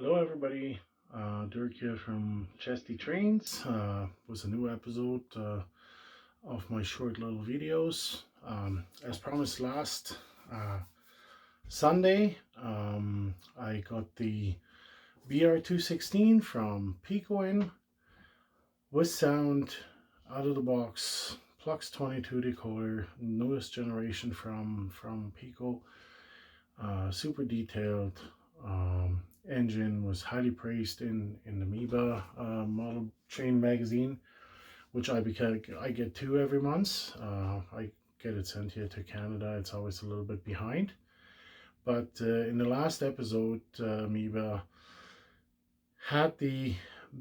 Hello everybody, Dirk here from Chesty Trains. Was a new episode of my short little videos. As promised last Sunday, I got the BR216 from Piko in with sound, out of the box, Plux 22 decoder, newest generation from Piko. Super detailed. Engine was highly praised in the Amoeba model train magazine, which I get two every month. I get it sent here to Canada. It's always a little bit behind, but in the last episode, Amoeba had the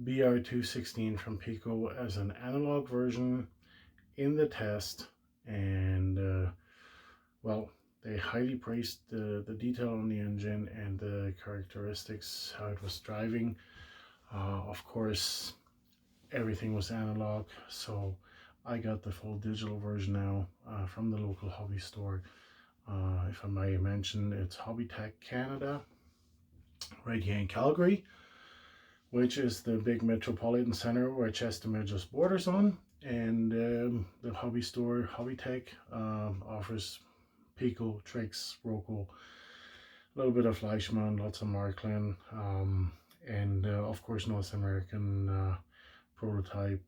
BR216 from Piko as an analog version in the test, and well, they highly praised the detail on the engine and the characteristics, how it was driving. Of course, everything was analog, so I got the full digital version now from the local hobby store. If I may mention, it's Hobby Tech Canada, right here in Calgary, which is the big metropolitan center where Chestermere just borders on. And the hobby store, Hobby Tech, offers Piko, Trix, Roku, a little bit of Fleischmann, lots of Marklin, and of course North American prototype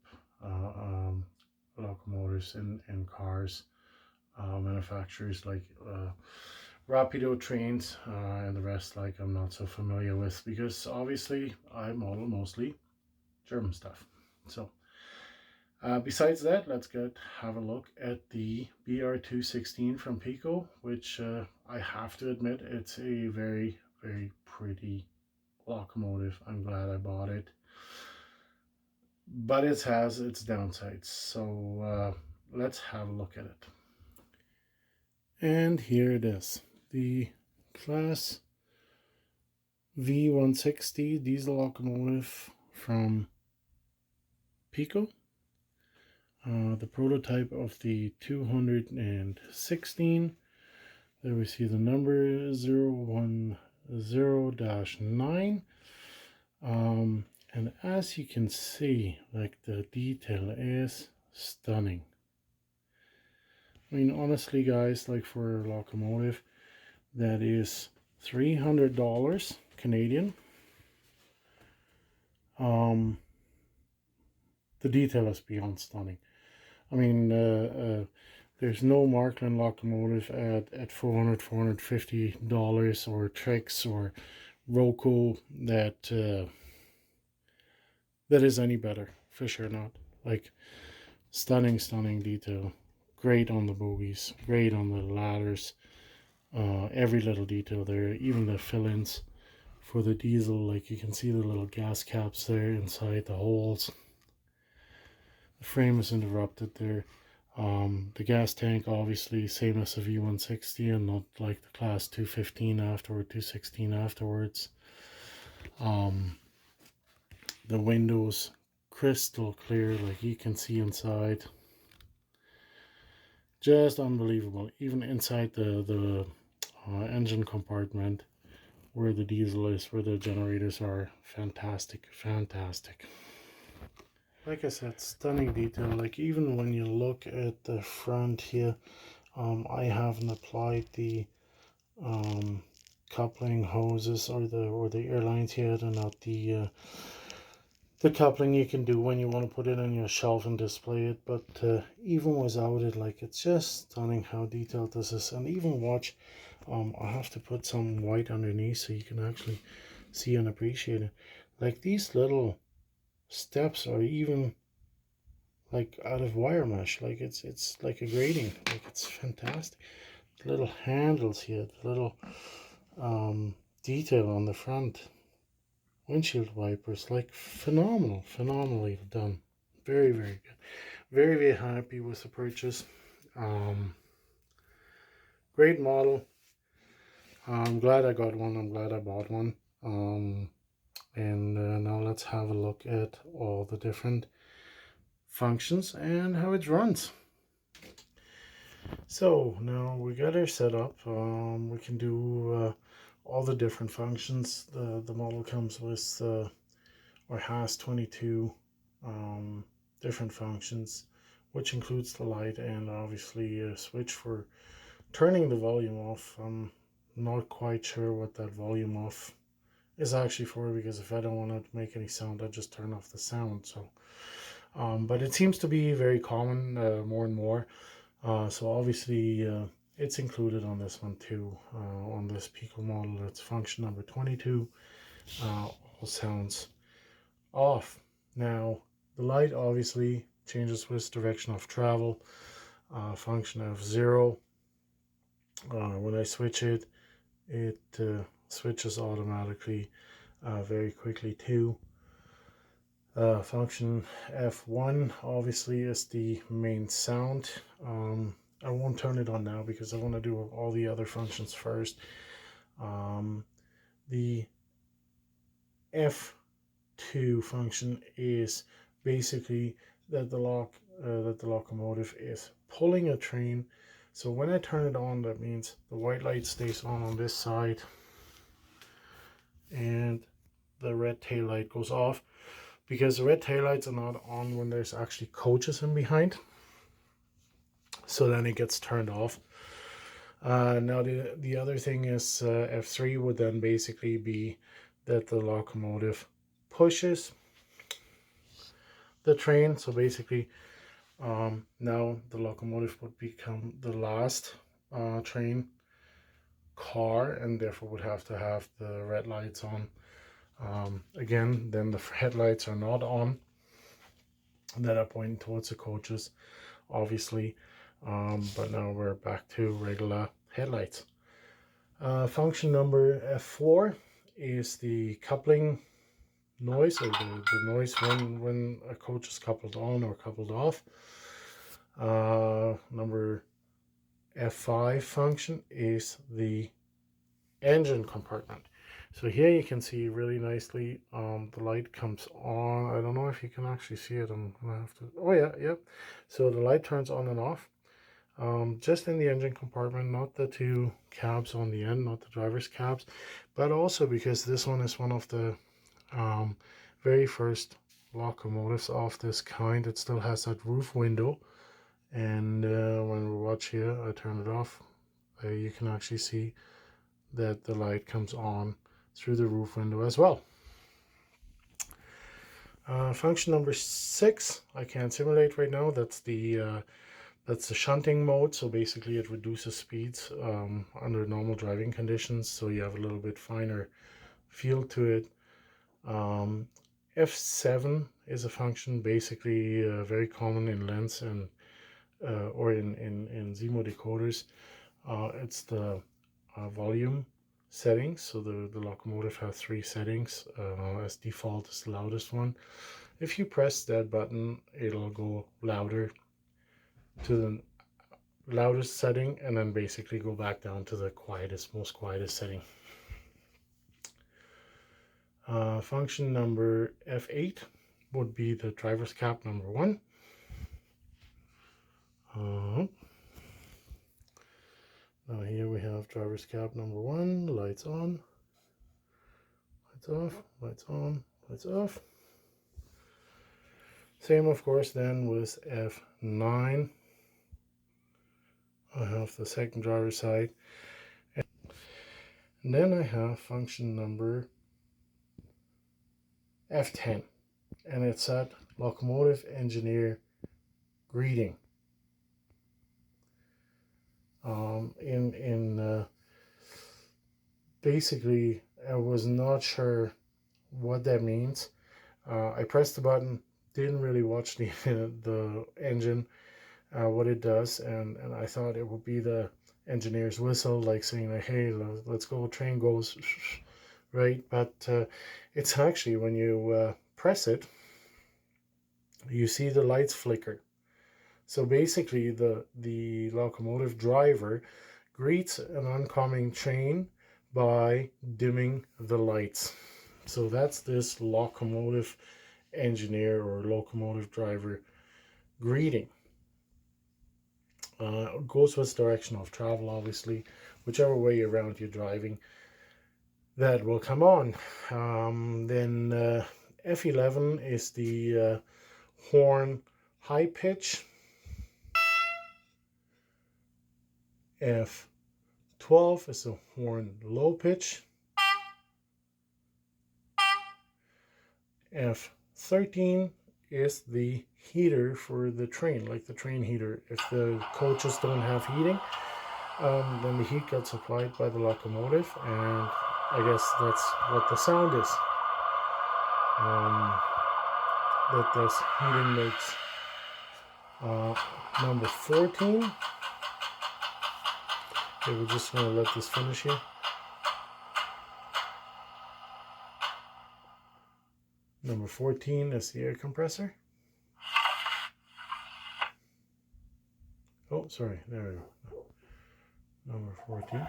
locomotives and cars. Manufacturers like Rapido trains and the rest, like, I'm not so familiar with, because obviously I model mostly German stuff. So besides that, let's have a look at the BR216 from Piko, which I have to admit, it's a very, very pretty locomotive. I'm glad I bought it, but it has its downsides. So let's have a look at it. And here it is, the Class V160 diesel locomotive from Piko. The prototype of the 216. There we see the number 010-9. And as you can see, like, the detail is stunning. I mean, honestly guys, like, for a locomotive that is $300 Canadian, the detail is beyond stunning. I mean, there's no Marklin locomotive at $450, or Trix or Roku that is any better. For sure not. Like, stunning detail. Great on the bogies, great on the ladders. Every little detail there, even the fill-ins for the diesel. Like, you can see the little gas caps there inside the holes. The frame is interrupted there. The gas tank, obviously same as the V160, and not like the Class 215 afterward, 216 afterwards. The windows crystal clear, like you can see inside. Just unbelievable. Even inside the engine compartment where the diesel is, where the generators are, fantastic. Like I said, stunning detail. Like, even when you look at the front here, I haven't applied the coupling hoses or the airlines yet, and not the coupling you can do when you want to put it on your shelf and display it. But even without it, like, it's just stunning how detailed this is. And even watch, I have to put some white underneath so you can actually see and appreciate it. Like, these little steps are even like out of wire mesh. Like, it's like a grating. Like, it's fantastic. The little handles here, the little detail on the front windshield wipers, like, phenomenally done. Very good. Very happy with the purchase. Great model. I'm glad I got one. I'm glad I bought one. And now let's have a look at all the different functions and how it runs. So now we got our setup. We can do all the different functions. The model comes with or has 22 different functions, which includes the light and obviously a switch for turning the volume off. I'm not quite sure what that volume off is actually for, because if I don't want to make any sound, I just turn off the sound. So but it seems to be very common, more and more. So obviously it's included on this one too, on this Piko model. It's function number 22, all sounds off. Now the light obviously changes with direction of travel. Function of 0. When I switch it, it switches automatically very quickly too. Function F1 obviously is the main sound. I won't turn it on now because I want to do all the other functions first. The F2 function is basically that the locomotive is pulling a train. So when I turn it on, that means the white light stays on this side and the red tail light goes off, because the red tail lights are not on when there's actually coaches in behind. So then it gets turned off. Now the other thing is F3 would then basically be that the locomotive pushes the train. So basically now the locomotive would become the last train car, and therefore would have to have the red lights on. Again, then the headlights are not on, that are pointing towards the coaches, obviously. But now we're back to regular headlights. Function number F4 is the coupling noise, or the noise when a coach is coupled on or coupled off. Number F5 function is the engine compartment. So here you can see really nicely the light comes on. I don't know if you can actually see it. I'm gonna have to, oh yeah, yep. So the light turns on and off. Just in the engine compartment, not the two cabs on the end, not the driver's cabs, but also because this one is one of the very first locomotives of this kind. It still has that roof window, and when we watch here, I turn it off, you can actually see that the light comes on through the roof window as well. Function number 6, I can't simulate right now. That's the shunting mode. So basically it reduces speeds under normal driving conditions, so you have a little bit finer feel to it. F7 is a function basically very common in lens and or in Zemo decoders. It's the volume settings. So the locomotive has 3 settings. As default is the loudest one. If you press that button, it'll go louder to the loudest setting, and then basically go back down to the most quietest setting. Function number F8 would be the driver's cap number 1. Now here we have driver's cap number 1, lights on, lights off, lights on, lights off. Same of course then with F9. I have the second driver's side. And then I have function number F10, and it's at locomotive engineer greeting. Basically, I was not sure what that means. I pressed the button, didn't really watch the the engine, what it does, and I thought it would be the engineer's whistle, like saying like, hey, let's go, train goes, right? But it's actually, when you press it, you see the lights flicker. So basically the locomotive driver greets an oncoming train by dimming the lights. So that's this locomotive engineer or locomotive driver greeting. Goes with direction of travel, obviously, whichever way around you're driving. that will come on. Then F11 is the horn high pitch. F12 is the horn low pitch. F13 is the heater for the train, like the train heater. If the coaches don't have heating, then the heat gets applied by the locomotive, and I guess that's what the sound is that this heating makes. Number 14. Okay, we're just going to let this finish here. Number 14 is the air compressor. Oh, sorry, there we go. Number 14.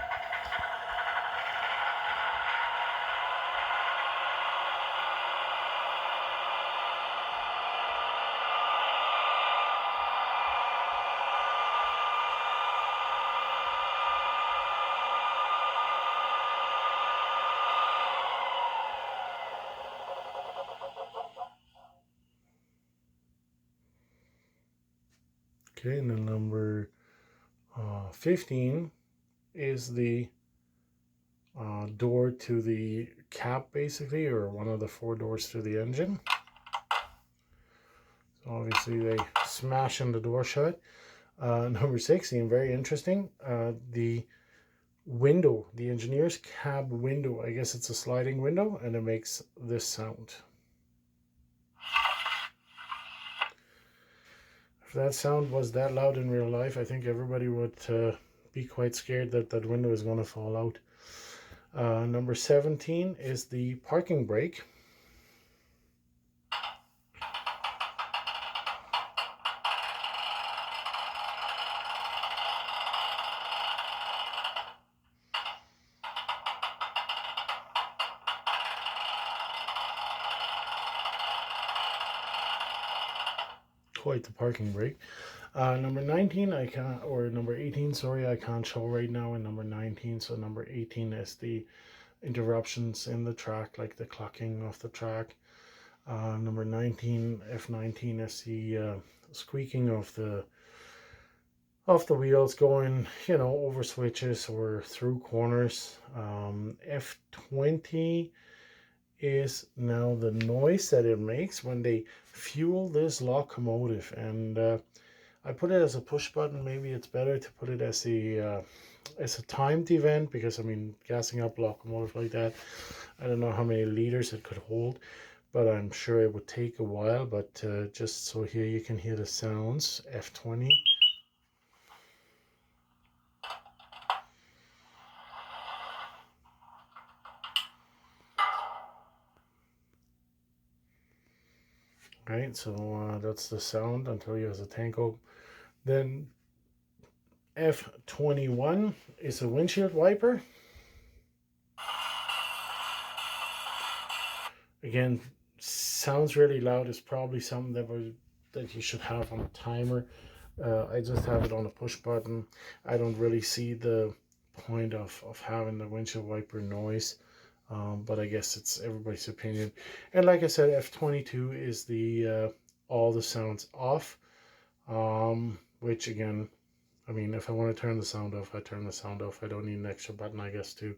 Okay, and then number 15 is the door to the cab, basically, or one of the 4 doors to the engine. So obviously they smash in the door shut. Number 16, very interesting, the window, the engineer's cab window, I guess it's a sliding window, and it makes this sound. If that sound was that loud in real life, I think everybody would be quite scared that that window is going to fall out. Number 17 is the parking brake. Quite the parking brake. Number 19 I can't, or number 18, sorry, I can't show right now in number 19. So number 18 is the interruptions in the track, like the clocking of the track. Number 19, F19 is the squeaking of the wheels going, you know, over switches or through corners. F20 is now the noise that it makes when they fuel this locomotive, and I put it as a push button. Maybe it's better to put it as a timed event, because I mean, gassing up a locomotive like that, I don't know how many liters it could hold, but I'm sure it would take a while. But just so here you can hear the sounds. F20. Right, so that's the sound until you have a tank open. Then F21 is a windshield wiper. Again, sounds really loud. It's probably something that you should have on a timer. I just have it on a push button. I don't really see the point of having the windshield wiper noise. But I guess it's everybody's opinion. And like I said, F22 is the all the sounds off, which again, I mean, if I want to turn the sound off, I turn the sound off. I don't need an extra button, I guess, to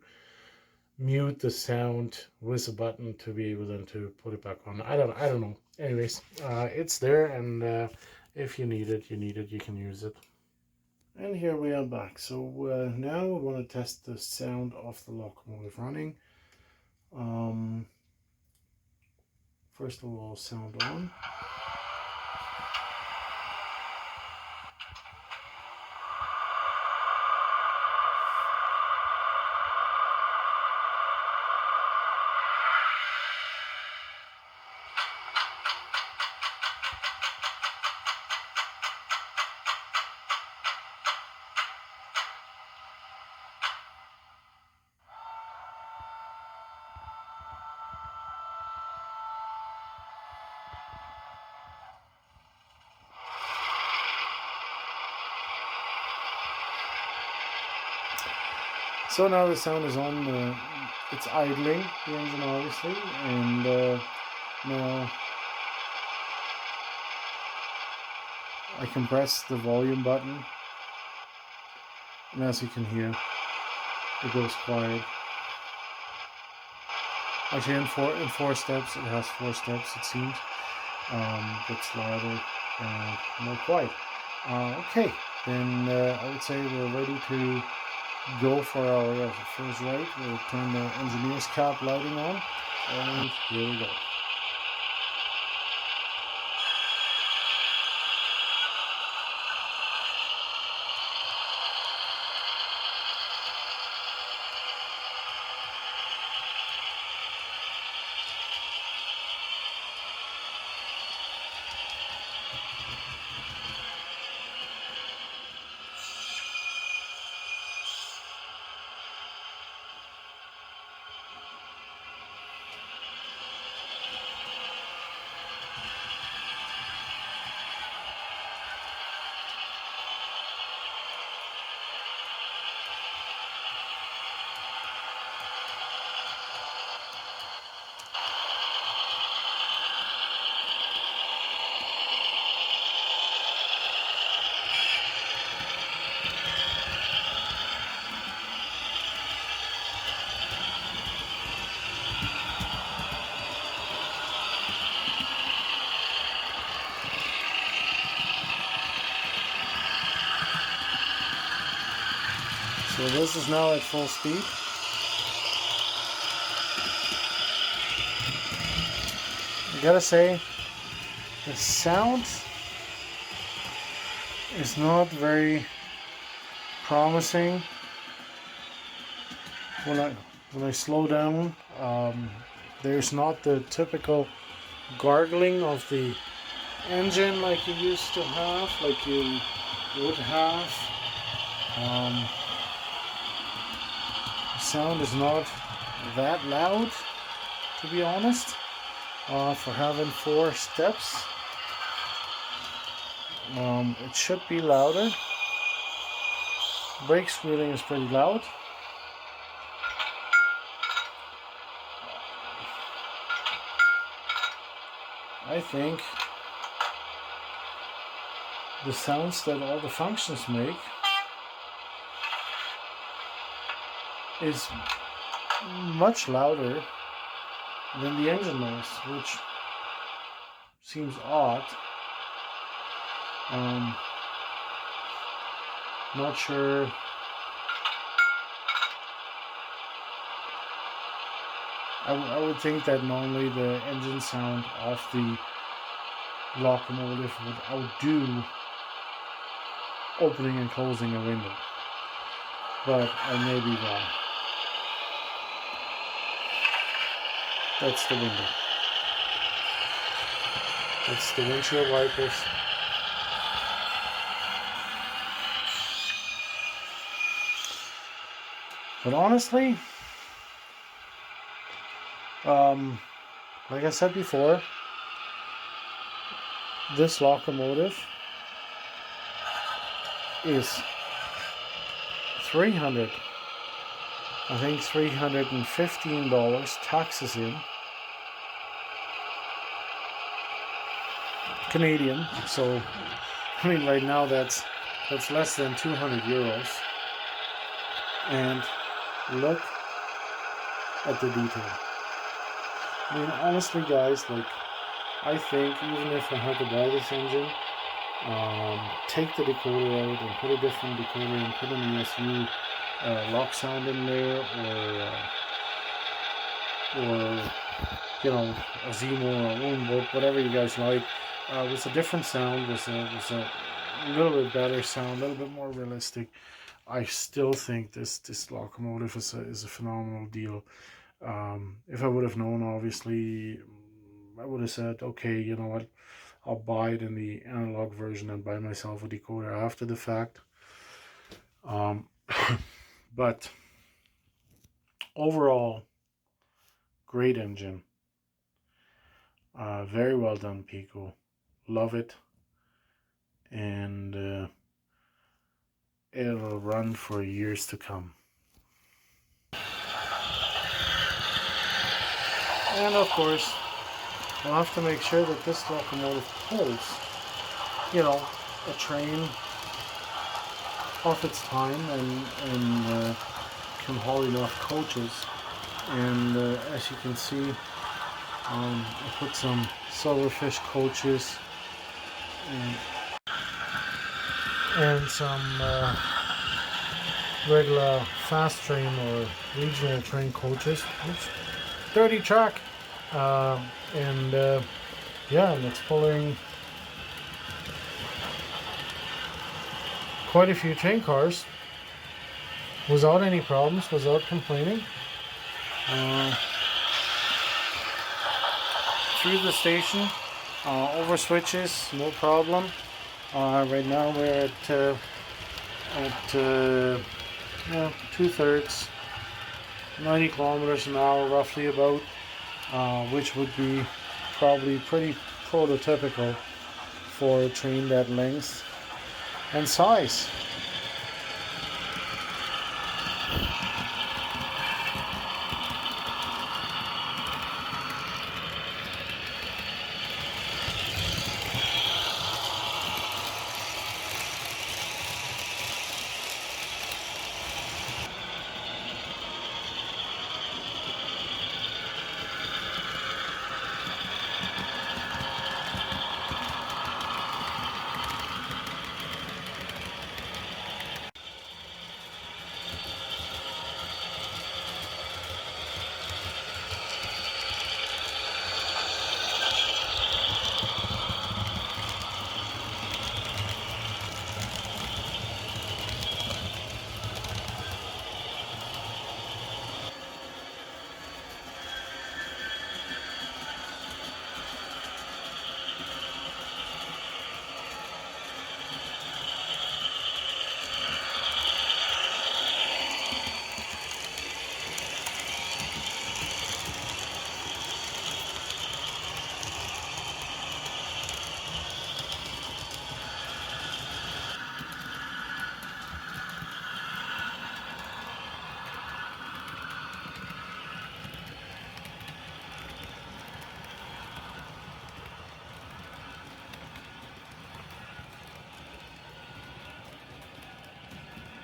mute the sound with a button to be able then to put it back on. I don't know. Anyways, it's there, and if you need it, you can use it. And here we are back. So now we want to test the sound of the locomotive running. First of all, sound on. So now the sound is on. it's idling, the engine obviously, and now I can press the volume button, and as you can hear, it goes quiet. Actually, in four steps, it has 4 steps, it seems. Gets louder and more quiet. Okay, then I would say we're ready to go for our first ride. We'll turn the engineer's cap lighting on, and here we go. So this is now at full speed. I gotta say, the sound is not very promising. When I slow down, there's not the typical gargling of the engine like you used to have, like you would have. The sound is not that loud, to be honest, for having 4 steps. It should be louder. Brake squealing is pretty loud. I think the sounds that all the functions make is much louder than the engine noise, which seems odd. Not sure. I would think that normally the engine sound of the locomotive would outdo opening and closing a window, but I may be wrong. That's the window. That's the windshield wipers. But honestly, like I said before, this locomotive is $315 taxes in Canadian. So I mean, right now that's less than 200 euros. And look at the detail. I mean, honestly, guys, like, I think even if I had to buy this engine, take the decoder out and put a different decoder and put an ESU lock sound in there, or you know, a Zemo or a Woundwood, whatever you guys like. With a different sound, with a little bit better sound, a little bit more realistic. I still think this locomotive is a phenomenal deal. If I would have known, obviously, I would have said, okay, you know what, I'll buy it in the analog version and buy myself a decoder after the fact. But overall, great engine. Very well done, Piko. Love it. And it'll run for years to come. And of course, we'll have to make sure that this locomotive pulls, you know, a train of its time and can haul enough coaches. And as you can see, I put some silverfish coaches and some regular fast train or regional train coaches. Oops. Dirty track, and yeah, and it's pulling quite a few train cars without any problems, without complaining. Through the station, over switches, no problem. Right now we're at 2/3, 90 kilometers an hour roughly about, which would be probably pretty prototypical for a train that length and size.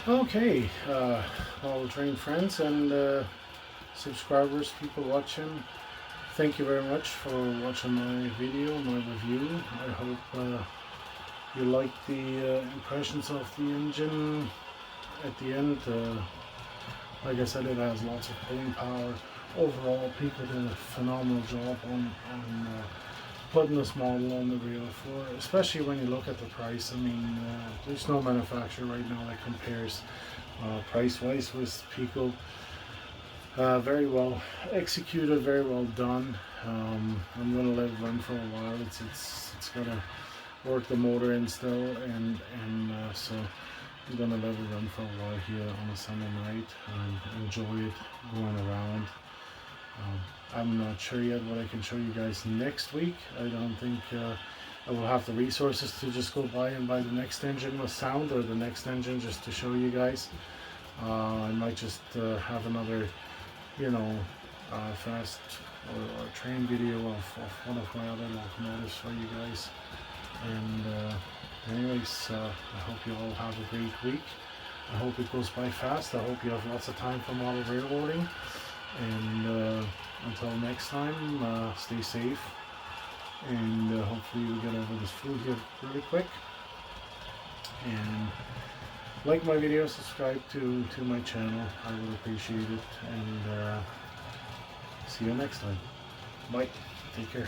Okay, all train friends and subscribers, people watching, thank you very much for watching my video, my review. I hope you liked the impressions of the engine at the end. Like I said, it has lots of pulling power. Overall, people did a phenomenal job on putting this model on the rail floor, especially when you look at the price. I mean, there's no manufacturer right now that compares price-wise with Piko. Very well executed, very well done. I'm gonna let it run for a while. It's gonna work the motor in still, and so I'm gonna let it run for a while here on a Sunday night and enjoy it going around. I'm not sure yet what I can show you guys next week. I don't think I will have the resources to just go by and buy the next engine with sound, or the next engine just to show you guys. I might just have another, you know, fast or train video of one of my other locomotives for you guys. And anyways, I hope you all have a great week. I hope it goes by fast. I hope you have lots of time for model railroading. And until next time, stay safe, and hopefully we get over this flu here really quick. And like my video, subscribe to my channel. I would appreciate it. And see you next time. Bye. Take care.